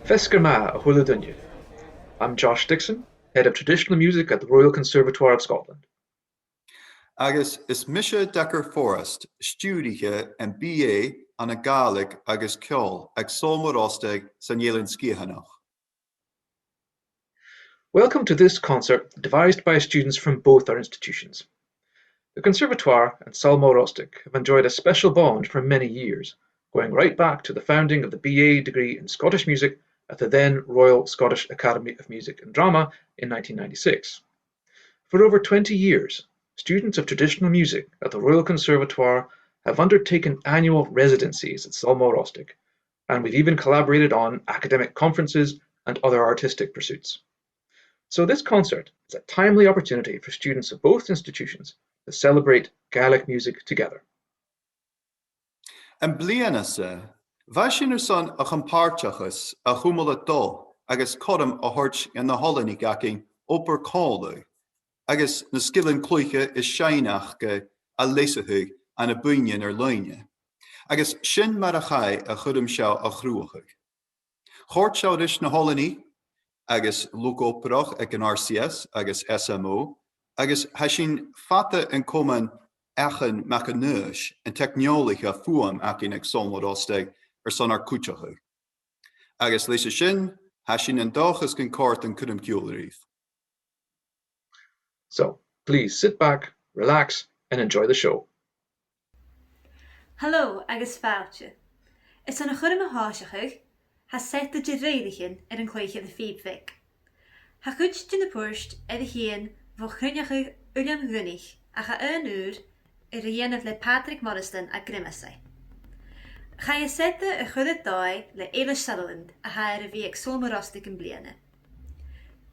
Feskerma a Huileanaich. I'm Josh Dixon, Head of Traditional Music at the Royal Conservatoire of Scotland. Agus is Misha Decker Forrest, stúdiche and BA an agaibh agus ciùil ag Sabhal Mòr Ostaig san Éileann Scíochanach. Welcome to this concert devised by students from both our institutions. The Conservatoire and Sabhal Mòr Ostaig have enjoyed a special bond for many years, going right back to the founding of the BA degree in Scottish Music at the then Royal Scottish Academy of Music and Drama in 1996. For over 20 years, students of traditional music at the Royal Conservatoire have undertaken annual residencies at Sabhal Mòr Ostaig, and we've even collaborated on academic conferences and other artistic pursuits. So this concert is a timely opportunity for students of both institutions to celebrate Gaelic music together. An bliana sa, bha sin son a champáirteachas a chumal dó agus codam a thuirt in na Hollainnig acing opair cála, agus na skillan clúiche is seinach go a léisithe an a buinnean leine, agus sin mar a chai a chudum seo a chrúachaig. Chóirt seo ris na Hollainnig, agus co-obrachadh ag an RCS agus SMO, agus ha sin fata an cuman achan mechanuis an techneolacha fuam acin ag Sabhal Mòr Ostaig son ar cúteachaig. Agus leis sin, ha sin an dòchas gan còrd an Cuirm-chiùil ribh. So please sit back, relax, and enjoy the show. Hello, agus fáilte. Is an a chuirm a háiseach ha seta de réidichen an chluiche de feedback. Ha chuid de na post a hien vo chrinneach uliam gunnig a ga een uur a dhéanamh le Patrick Morrison a grimasai. Ga je seta a chudde dói le Eilish Sutherland a haar a bhí ag Sabhal Mòr Ostaig an bliana.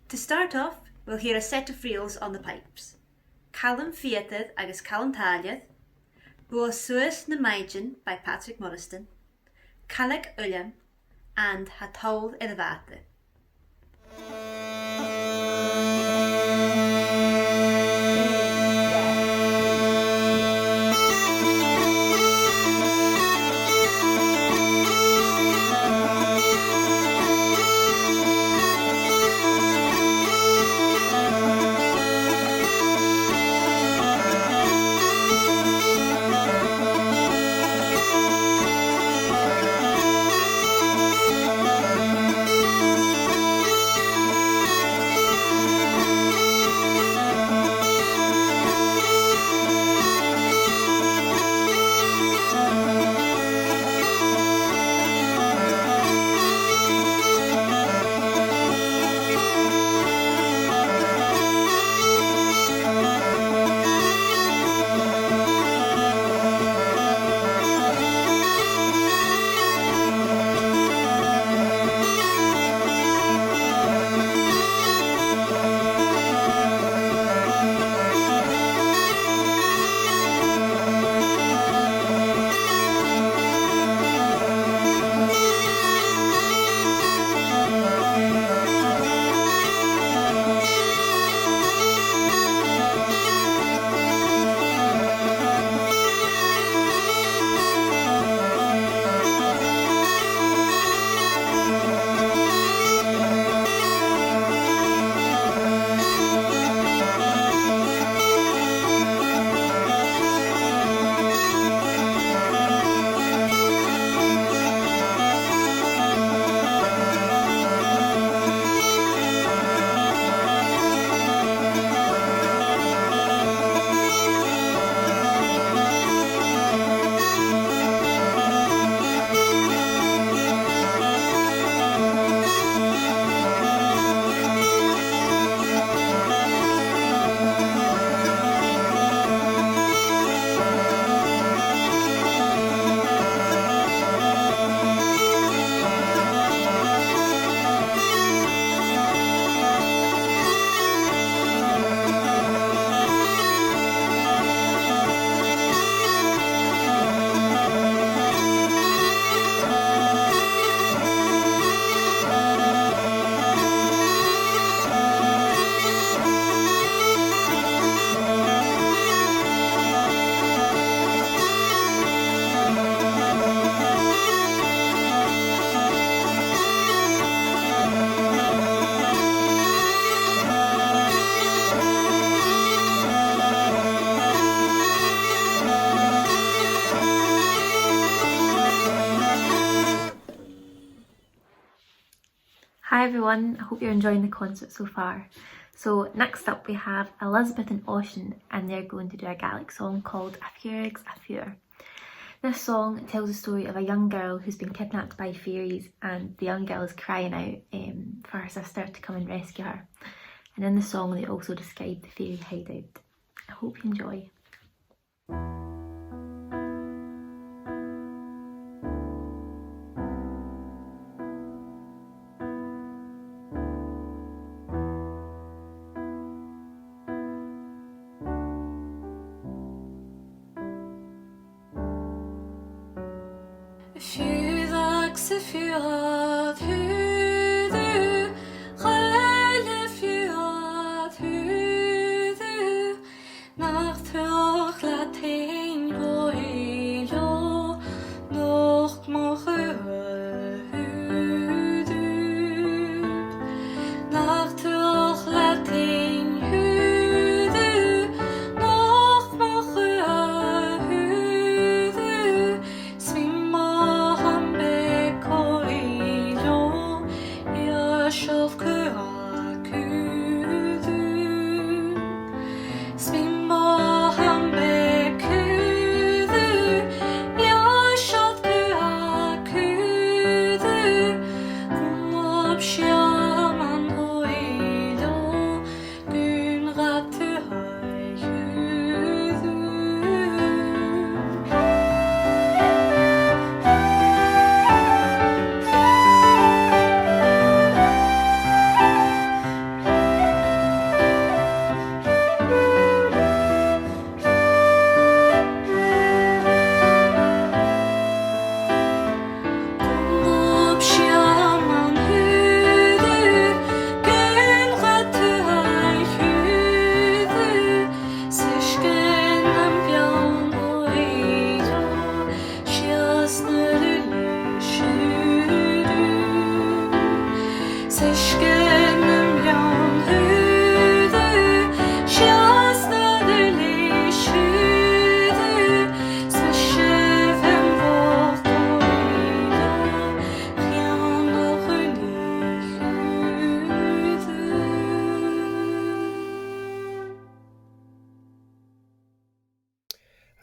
To start off, we'll hear a set of reels on the pipes. Callum Fiatad agus Callum Taliad, Bua Suas na Maidjin by Patrick Morrison, Callac Uliam, and Hatol in the Vate. Hi everyone, I hope you're enjoying the concert so far. So next up we have Elizabeth and Oisin, and they're going to do a Gaelic song called A Fhuarg a Fhuar. This song tells the story of a young girl who's been kidnapped by fairies, and the young girl is crying out for her sister to come and rescue her. And in the song they also describe the fairy hideout. I hope you enjoy.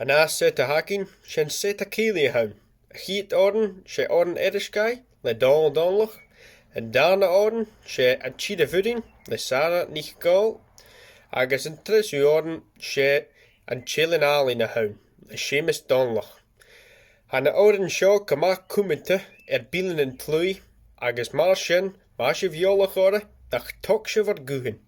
An as sé a hacin, sin sé a cíli a haun. A chiit orden, sé orden erisgai, le dal danlach. An dana orden, sé an chida fudin, le sara nich gal. Agus an trisu orden, sé an chilin ali na haun, le sémis danlach. Han a orden seo kamak kuminte bilen en plui, agus mar sin, mar sé violach orde, dach tok se wat guhin.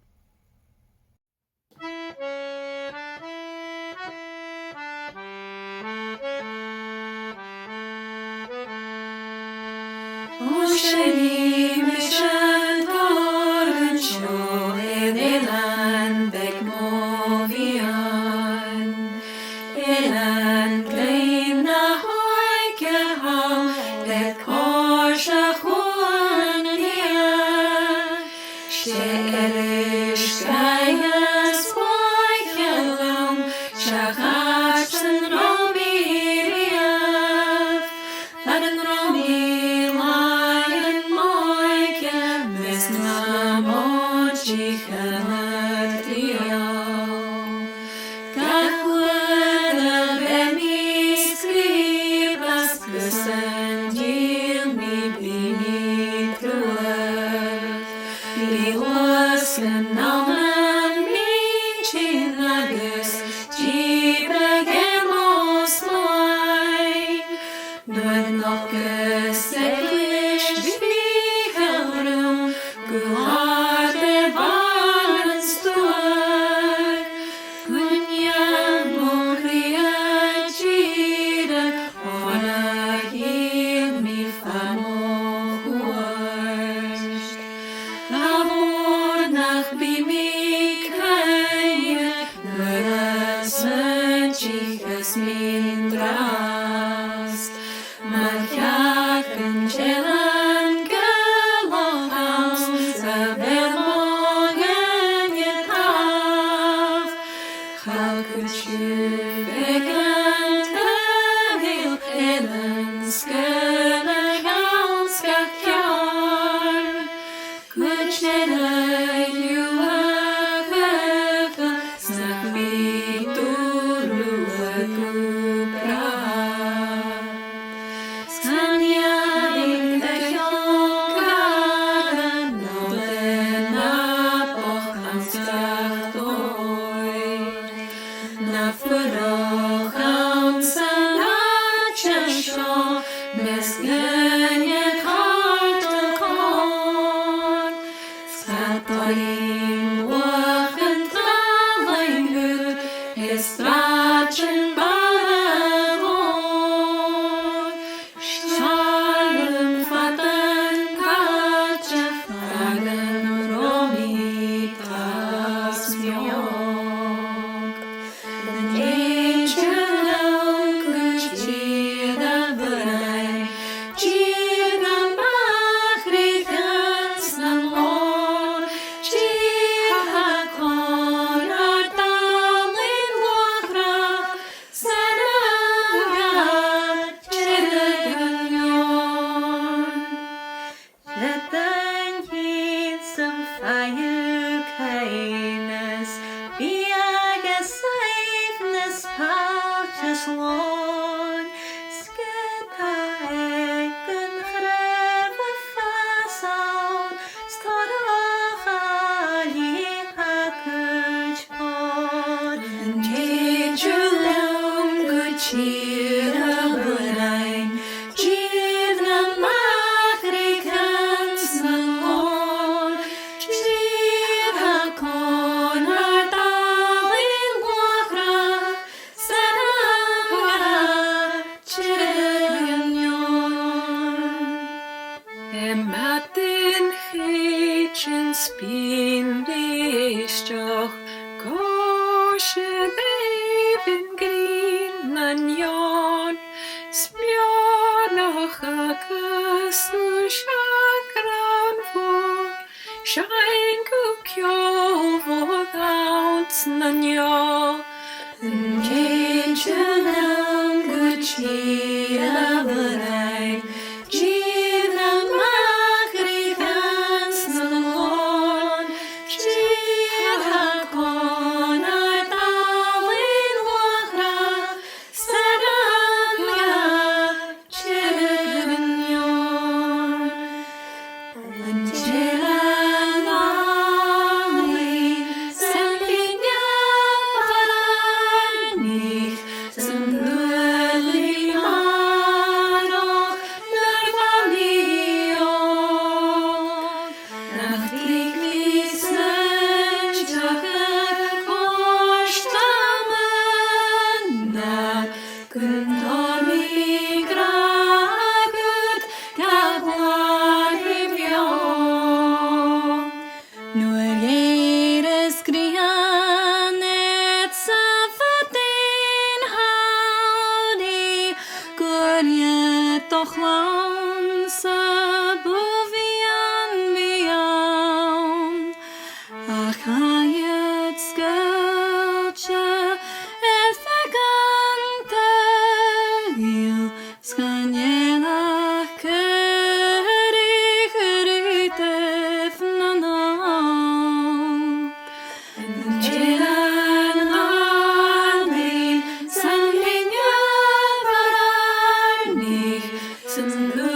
Some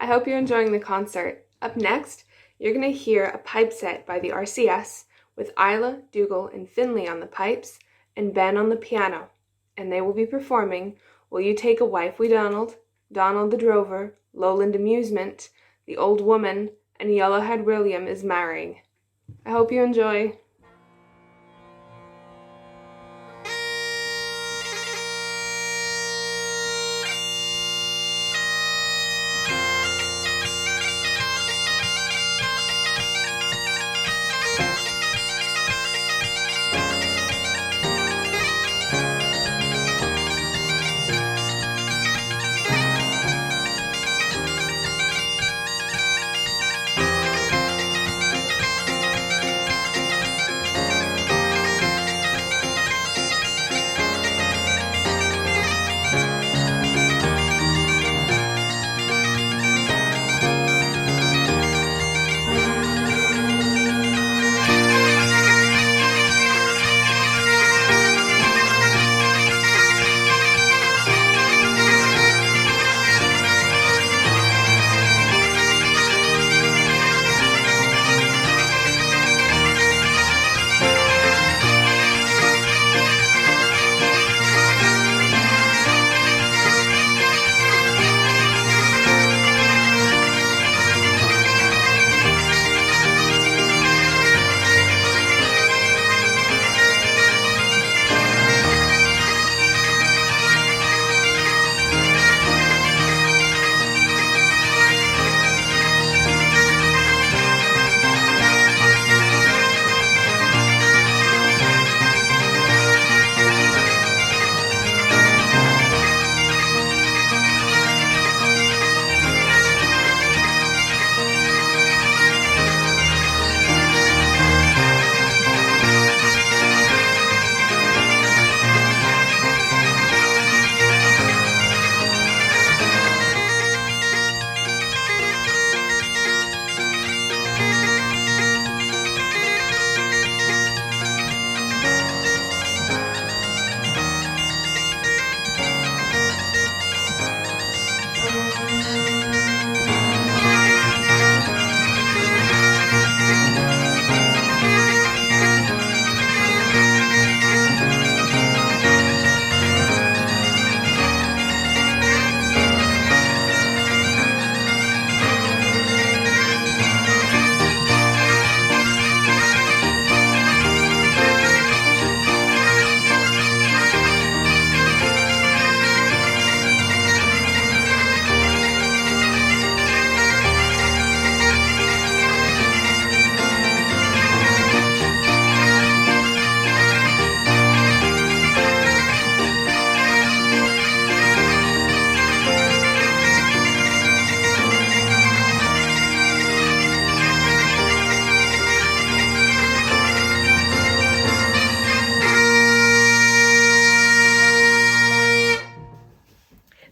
I hope you're enjoying the concert. Up next, you're going to hear a pipe set by the RCS with Isla, Dougal, and Finlay on the pipes and Ben on the piano, and they will be performing Will You Take a Wife Wi' Donald, Donald the Drover, Lowland Amusement, The Old Woman, and Yellowhead William is Marrying. I hope you enjoy.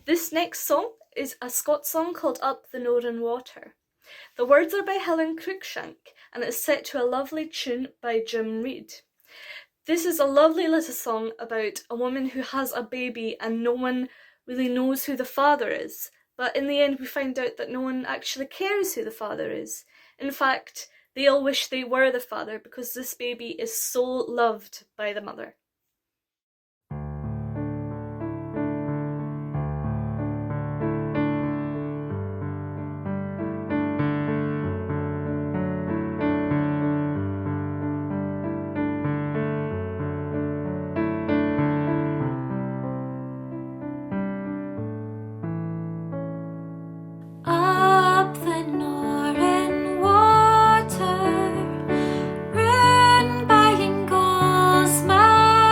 This next song is a Scots song called Up the Northern Water. The words are by Helen Cruikshank and it's set to a lovely tune by Jim Reid. This is a lovely little song about a woman who has a baby and no one really knows who the father is, but in the end we find out that no one actually cares who the father is. In fact, they all wish they were the father because this baby is so loved by the mother. Water, run by and goes my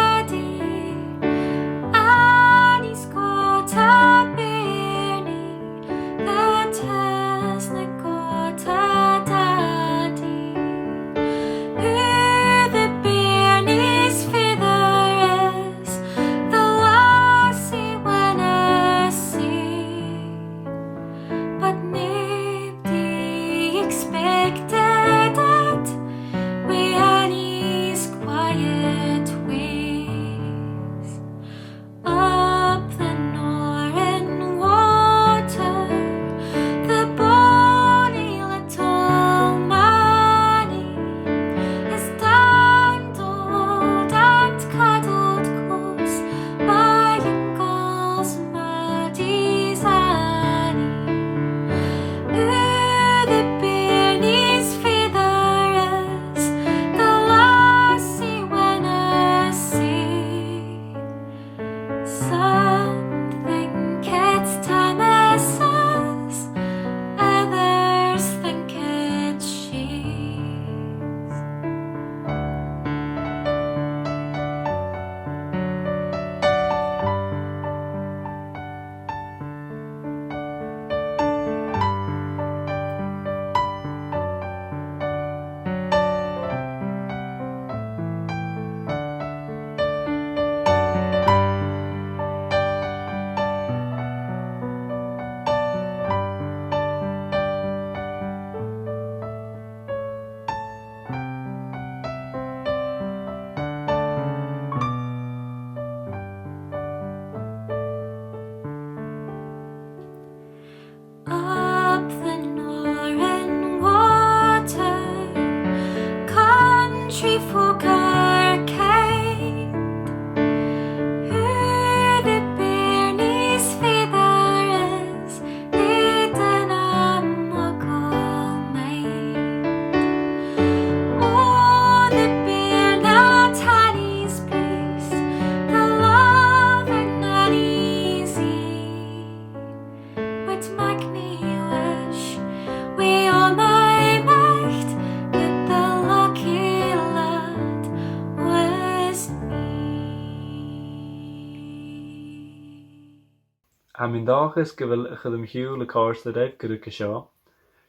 ha mín dòchas go bhfuil Cuirm-chiùil le còrd le ribh grúcha seo,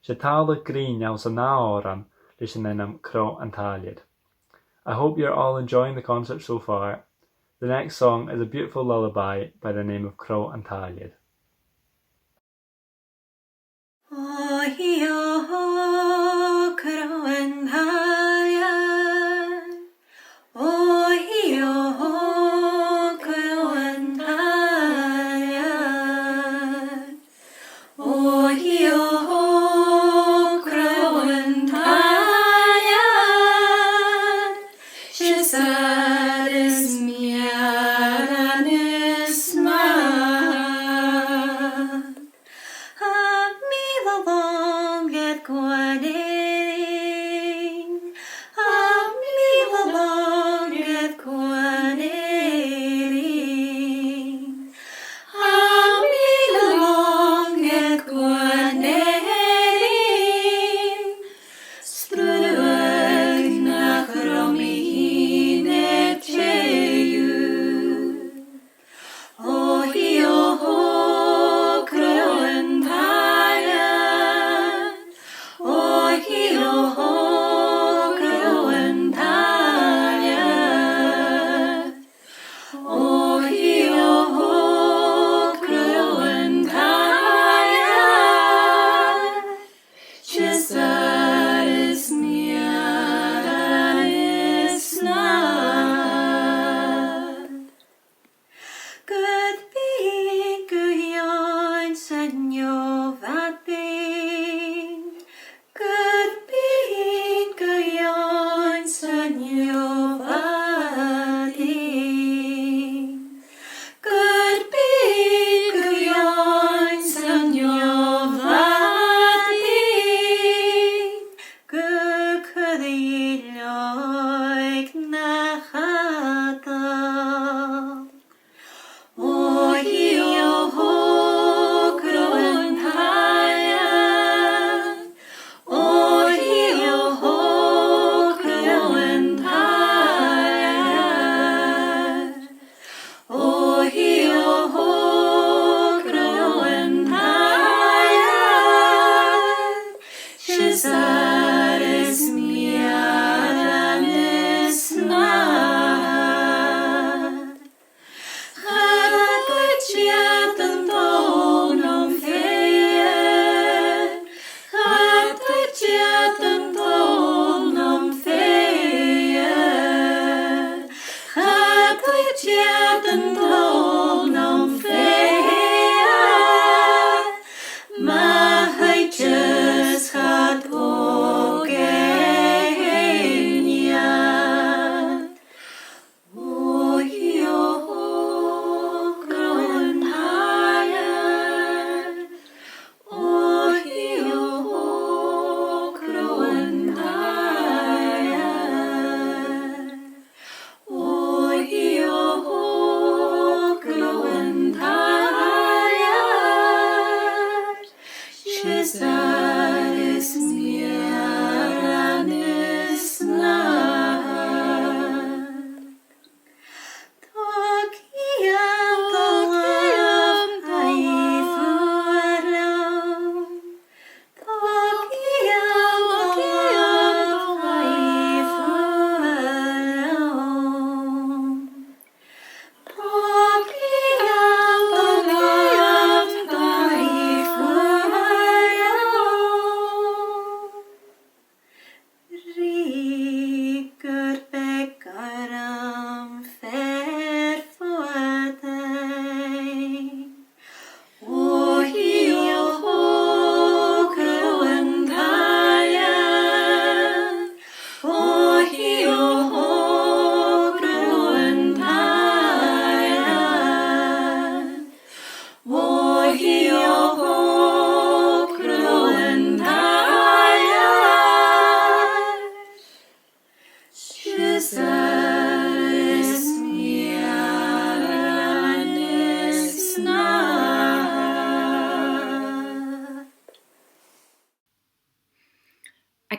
sé tála green now sa ná áran leis an inam Cro an Táiliad. I hope you're all enjoying the concert so far. The next song is a beautiful lullaby by the name of Cro an Táiliad.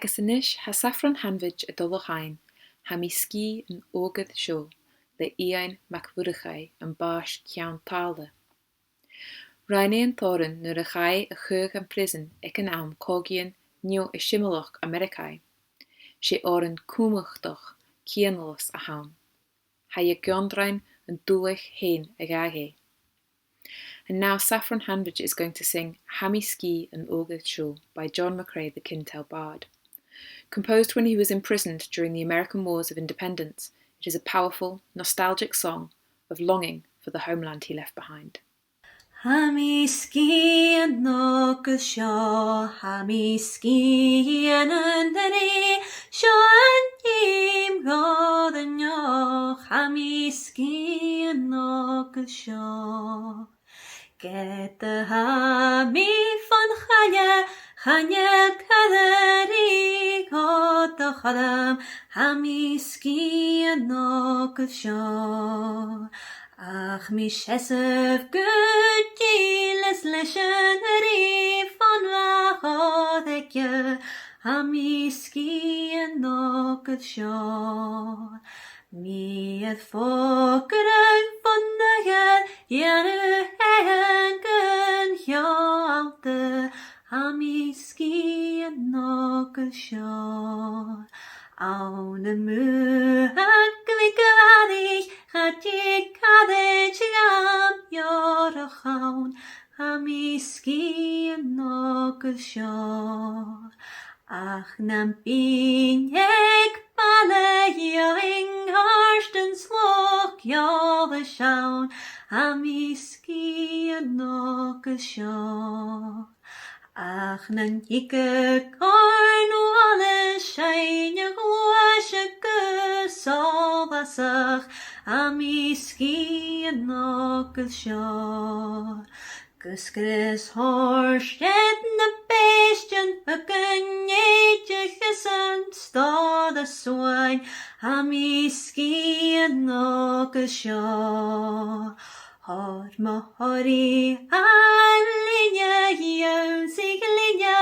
Agus inis ha saffron hanvid a dulach hain, ha mi ski an ógad seo, le iain mac bhuirchaid an báis ceann tála. Rhaine an thoran nuair a chaith a chuach an prison ag an am cógaíonn neo I similech Americae. Sé oran cúmachtach cianalas a haun. Ha ag giondrain an dúach hain ag agaibh. And now Saffron Hanbridge is going to sing Hammy Ski and August Show by John McCrae the Kintel Bard. Composed when he was imprisoned during the American Wars of Independence, it is a powerful, nostalgic song of longing for the homeland he left behind. Hammy ski and August Show, Hammy ski and undery, Show and him God and yo, Hammy ski and August Show. Get the hammy van Chanje kaderi God the Chadam, Hammy ski and August Show. Ach mi shesef gudgiles leshen ribh van wachod Hammy ski and August Show. Mi et fokkerug van de head, jere hengen hjalte, Hammy ski and August Show. Aune mu gwigadig, gaat ik kadej am jore gaun, Hammy ski and August Show. Ach nam pinjek balle joring harsten slok jole schaun, Hammy ski and August Show. Ach nan ikke karnu alle scheine wasche gesalvasach, Hammy ski and August Show. Gusgris horsted na beestjen, hukken jeetje gesen stade swijn, Hammy ski and August Show. Har ma hori linje, jøsig linje,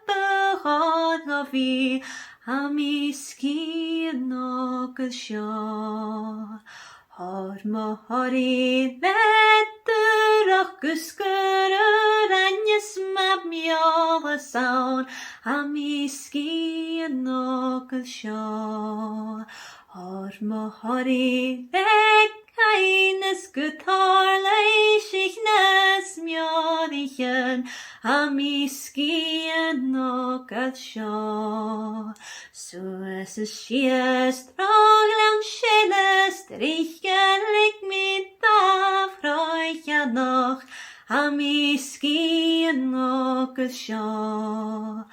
behad of vi, Hammy ski and August Show. Har ma hori letter och guskurur anjes mab mjala sound, Hammy ski and August Show. Har ma hori Keines guitar leishignes mjadichen, Hammy ski and August Show. So es is schiest roglang schellest, richelig mit da freuja noch, Hammy ski and August Show.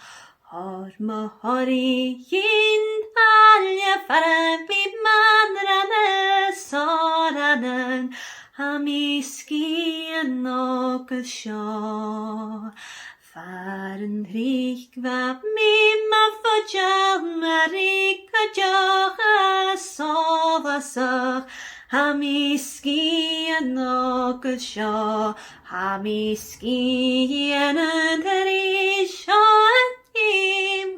Har ma hori in alje fara bib manrane soranen, Hammy ski and August Show. Faren rik va mimma fajal marika jocha sovasach, Hammy ski and August Show. Hammy ski and undery Show.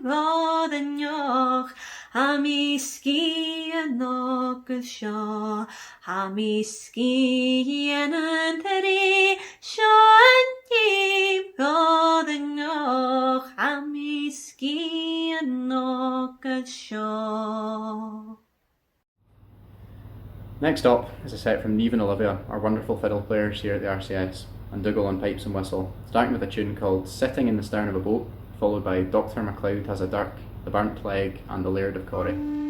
God and Nach, Hammy ski and August Show. Hammy ski and undery Show and God and Nach, Hammy ski and August Show. Next up is a set from Niamh and Olivia, our wonderful fiddle players here at the RCS, and Dougal on pipes and whistle, starting with a tune called Sitting in the Stern of a Boat, followed by Dr. MacLeod Has a Dirk, The Burnt Plague, and The Laird of Corrie.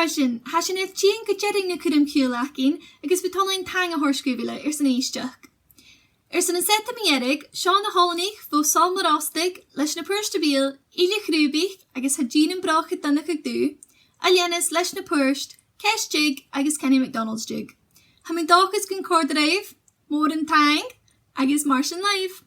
Hashin is tíon go dearing na Cuirm-chiùil acin, agus betálainn tang a thuairscríbile san éisteach. San an set earraich, Seán na Holaigh fó Sabhal Mòr Ostaig leis na Puirst ribh agus h-Alba donna dú, eadar leis na Puirst, Ceis jig agus Kenny McDonald's jig. Ha mi dòchas gon còrd ribh, mór an tang, agus mar sin live.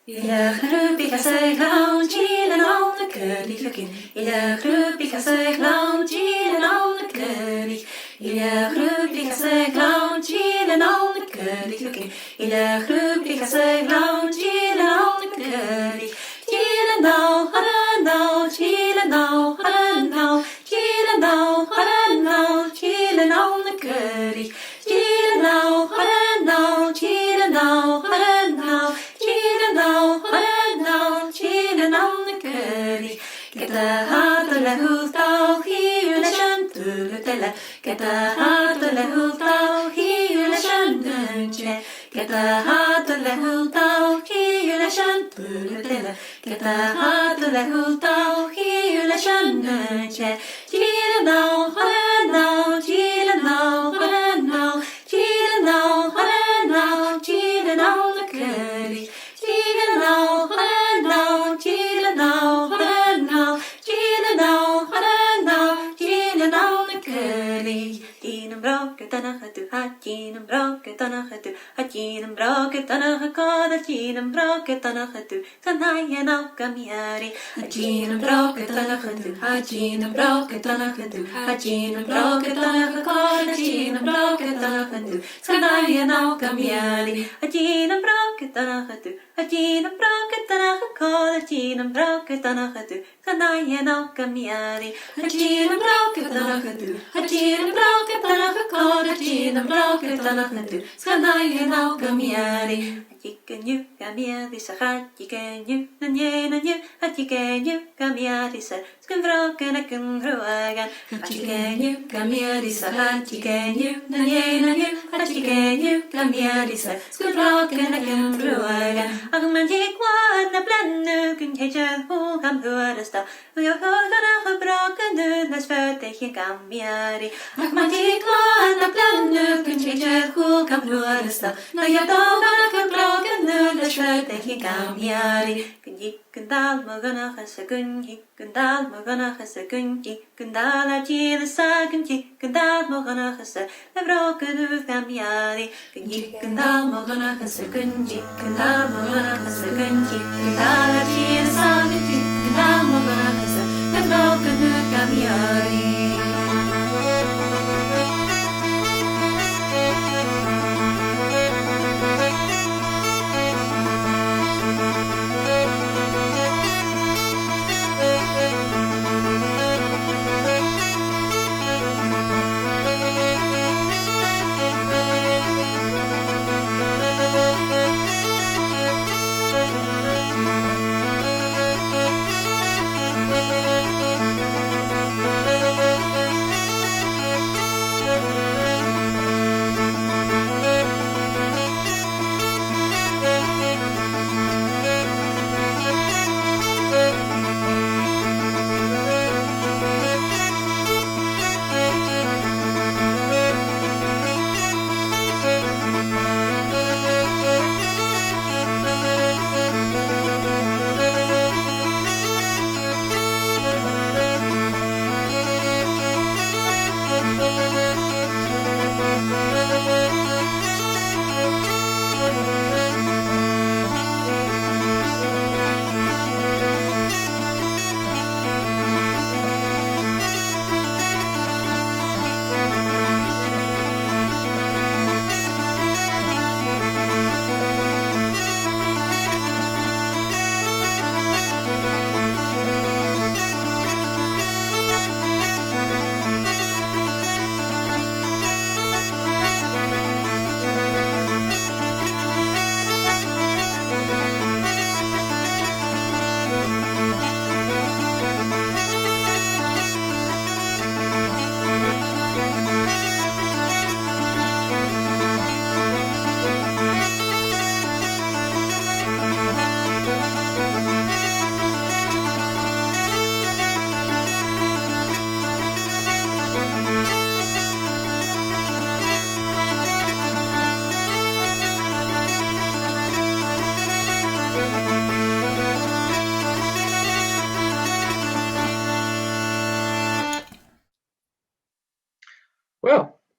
Ribh a seglaun, ciùil an ála cyrrich agin. Ribh a seglaun, ciùil an ála cyrrich. Ribh a seglaun, ciùil an ála cyrrich agin. Ribh a seglaun, ciùil an ála cyrrich. Ciùil an áw, har an áw, ciùil an áw, har an áw, ciùil an áw, har an áw, ciùil an ála cyrrich. Ciùil an áw, har an áw, ciùil an áw, har an áw, ciùil an áw, har an áw, ciùil an ála cyrrich. Get a heart a lehúl táw, hiú leis an túla tele. Get a heart a lehúl táw, hiú leis an nunche. Get a heart a lehúl táw, hiú leis an túla tele. Get a heart a lehúl táw, hiú leis an nunche. Ciùil an áw, har an áw, ciùil an áw, har an áw, ciùil an áw, har an áw, ciùil an ála cyrrich. Ciùil an áw, har an áw, ciùil an áw, har an áw, ciùil an áw, har an áw, ciùil an ála cyrrich. Dín an brógad annach a dú, ha dín an brógad annach a dú, ha dín an brógad annach a còrd, ha dín an brógad annach a dú, gan hain á gamiari. Ha dín an brógad annach a dú, ha dín an brógad annach a dú, ha dín an brógad annach a còrd, ha dín an brógad annach a dú, gan hain á gamiari. Ha dín an brógad annach a dú, ha dín an brógad annach a còrd, ha dín an brógad annach a dú, gan hain á gamiari. Ha dín an brógad annach a dú, ha dín an brógad annach a còrd, ha dín an brógad annach a dú, gan hain á gamiari. Hatigenju gamiari sa hatigenju na njenanju, hatigenju gamiari sa skan vroken ek een roagan. Hatigenju gamiari sa hatigenju na njenanju, hatigenju gamiari sa skan vroken ek een roagan. Ag man jikwaad na blanu kun heja ho kam huarasta, jo hoogana gebroken nu nas vertegen gamiari. Ag man jikwaad na blanu kun heja ho kam huarasta, na jo hoogana gebroken nu nas vertegen gamiari. Kun jik kun dal magana gasa kun jik kun dal magana gasa kun jik kun dal a jile sa kun jik kun dal magana gasa na broken nu gamiari. Kun jik kun dal magana gasa kun jik kun dal magana gasa kun jik kun dal a jile sa kun jik kun dal magana gasa na broken nu gamiari.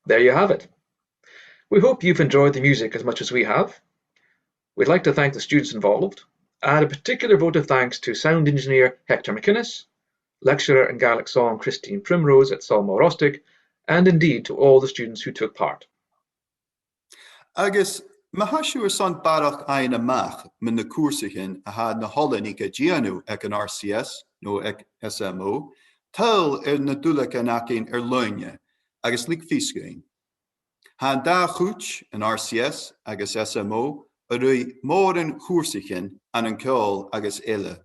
There you have it. We hope you've enjoyed the music as much as we have. We'd like to thank the students involved, and a particular vote of thanks to sound engineer Hector McInnes, lecturer in Gaelic song Christine Primrose at Sabhal Mòr Ostaig, and indeed to all the students who took part. Agus, mahasúr son barach ein amach min na cuairsaighin a had na hollainnig a gianú ag an RCS, nó ag SMO, tal na dúlach an acin air-loidhne, agus lig fiscain. Han da chuch an RCS agus SMO a rui mór an cuairsaighin an ceol agus eile,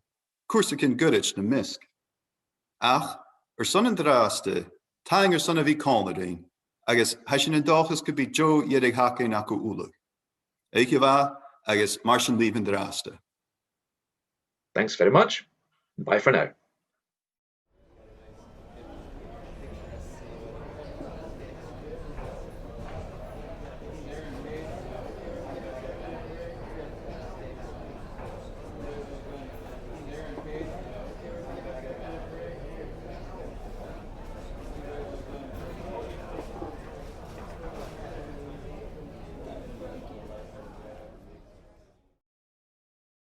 cuairsaighin gurich na misc. Ach, son an drásta, taing son a bhí cánadain, agus hasin an dòchas could be Joe iedig hacain acu úlach. Eich bha, agus mar sin líbhan drásta. Thanks very much. Bye for now.